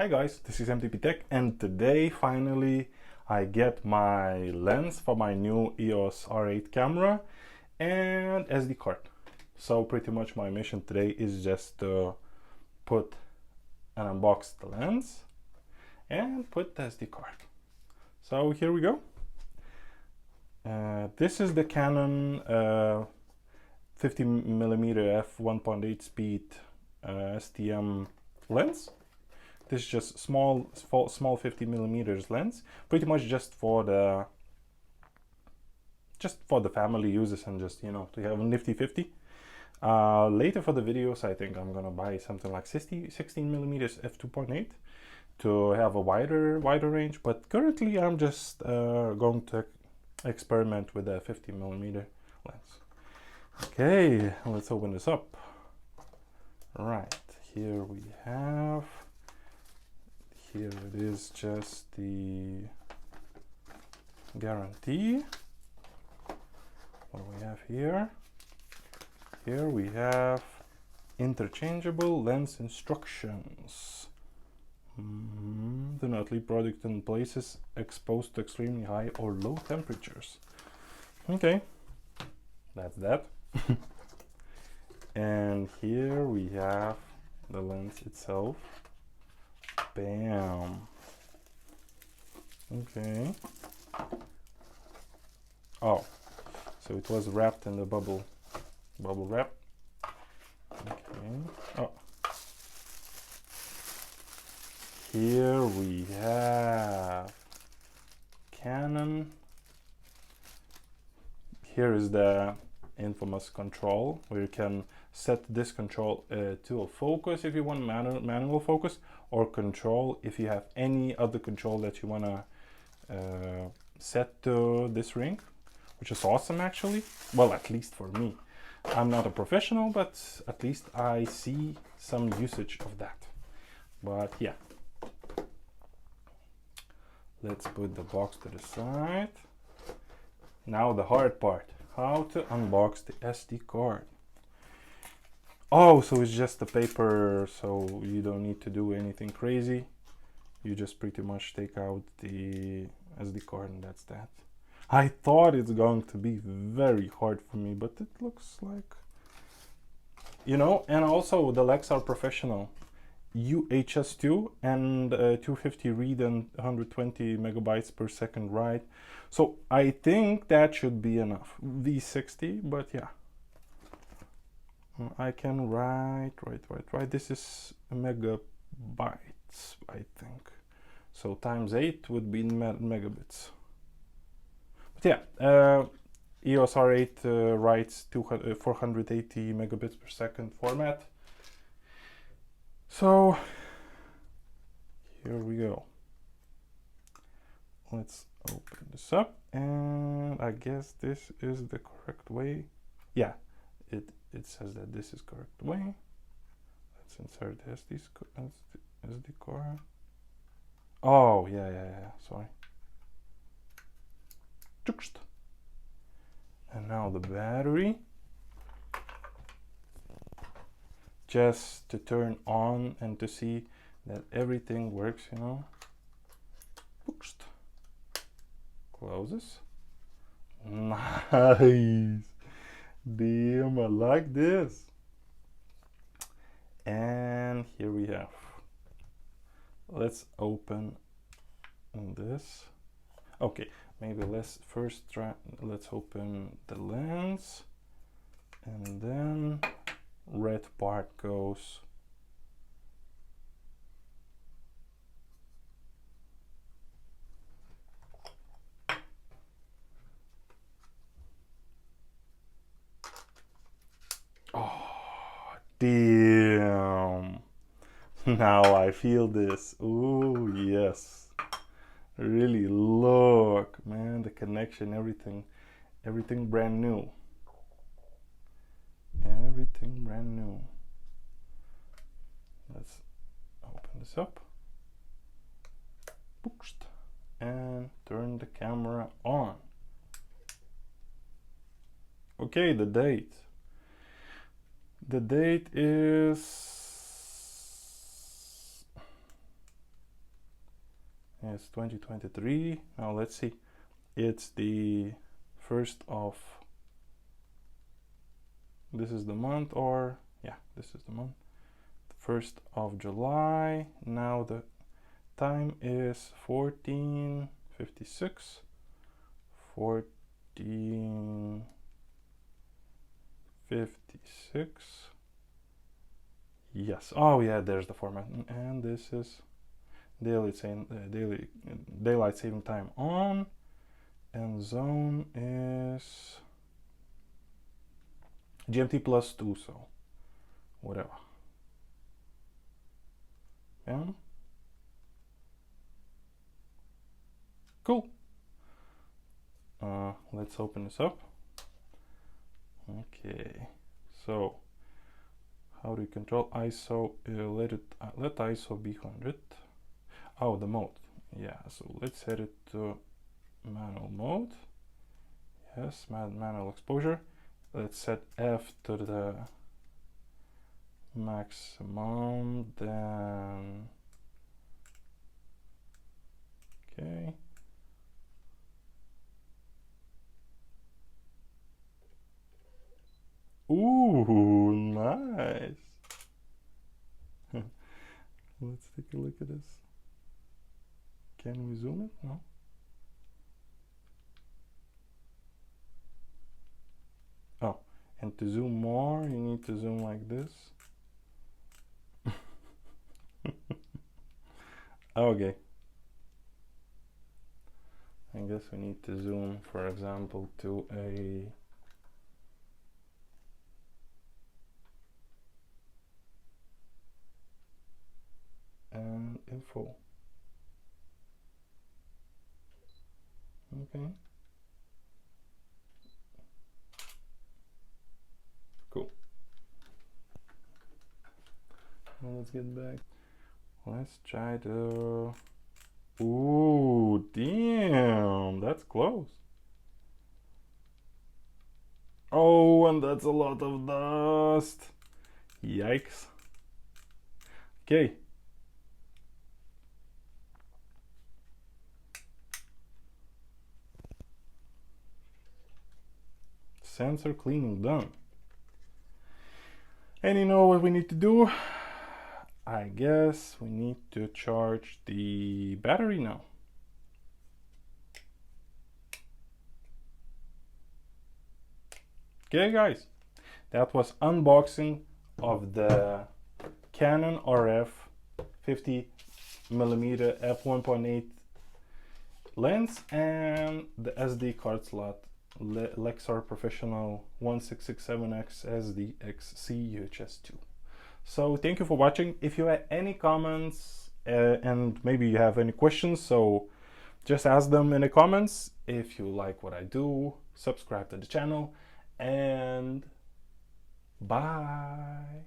Hey guys, this is MTP Tech, and today finally I get my lens for my new EOS R8 camera and SD card. So pretty much my mission today is just to put and unbox the lens and put the SD card. So here we go. This is the Canon 50mm F1.8 speed STM lens. This is just small 50mm lens, pretty much just for the family uses and just, you know, to have a nifty 50. Later for the videos, I think I'm gonna buy something like 16mm f2.8 to have a wider range. But currently, I'm just going to experiment with a 50mm lens. Okay, let's open this up. Right, here we have. Here it is, just the guarantee. What do we have here? Here we have interchangeable lens instructions. Do not leave product in places exposed to extremely high or low temperatures. Okay, that's that. And here we have the lens itself. Bam. Okay. Oh, so it was wrapped in the bubble wrap. Okay. Oh. Here we have Canon. Here is the infamous control where you can set this control to a focus if you want manual focus, or control if you have any other control that you want to set to this ring, which is awesome actually. Well, at least for me. I'm not a professional, but at least I see some usage of that. But yeah, let's put the box to the side. Now the hard part, how to unbox the SD card. Oh, so it's just the paper, so you don't need to do anything crazy. You just pretty much take out the SD card and that's that. I thought it's going to be very hard for me, but it looks like, you know. And also the Lexar Professional UHS2 and 250 read and 120 megabytes per second write. So I think that should be enough. V60, but yeah. I can write. This is megabytes, I think. So times 8 would be megabits. But yeah, EOS R8 writes 480 megabits per second format. So here we go. Let's open this up, and I guess this is the correct way. Yeah, it says that this is correct way. Let's insert the SD card. Oh, yeah, sorry. And now the battery. Just to turn on and to see that everything works, you know. Closes. Nice. Damn, I like this. And here we have. Let's open this. Okay, maybe let's first try. Let's open the lens, and then red part goes. Oh, damn. Now I feel this. Oh, yes. Really, look, man, the connection, everything brand new. Everything brand new. Let's open this up. And turn the camera on. Okay, the date. The date is It's 2023. Now let's see. It's the 1st of, this is the month, or yeah, this is the month, 1st of July. Now the time is 14:56. 14:56. Yes. Oh yeah, there's the format, and this is daylight saving time on, and zone is GMT +2, so whatever. Yeah. Cool. Let's open this up. Okay, so how do you control ISO? Let ISO be 100. Oh, the mode. Yeah, so let's set it to manual mode. Yes, manual exposure. Let's set F to the maximum, then okay. Ooh, nice. Let's take a look at this. Can we zoom it? No. Oh, and to zoom more, you need to zoom like this. Okay. I guess we need to zoom, for example, to a info. Okay. Cool. Well, let's get back. Let's try to. Ooh, damn, that's close. Oh, and that's a lot of dust. Yikes. Okay. Sensor cleaning done. And you know what we need to do? I guess we need to charge the battery now. Okay guys, that was unboxing of the Canon RF 50mm F1.8 lens and the SD card slot Lexar Professional 1667X SDXC UHS2. So thank you for watching. If you have any comments and maybe you have any questions, so just ask them in the comments. If you like what I do, subscribe to the channel, and bye.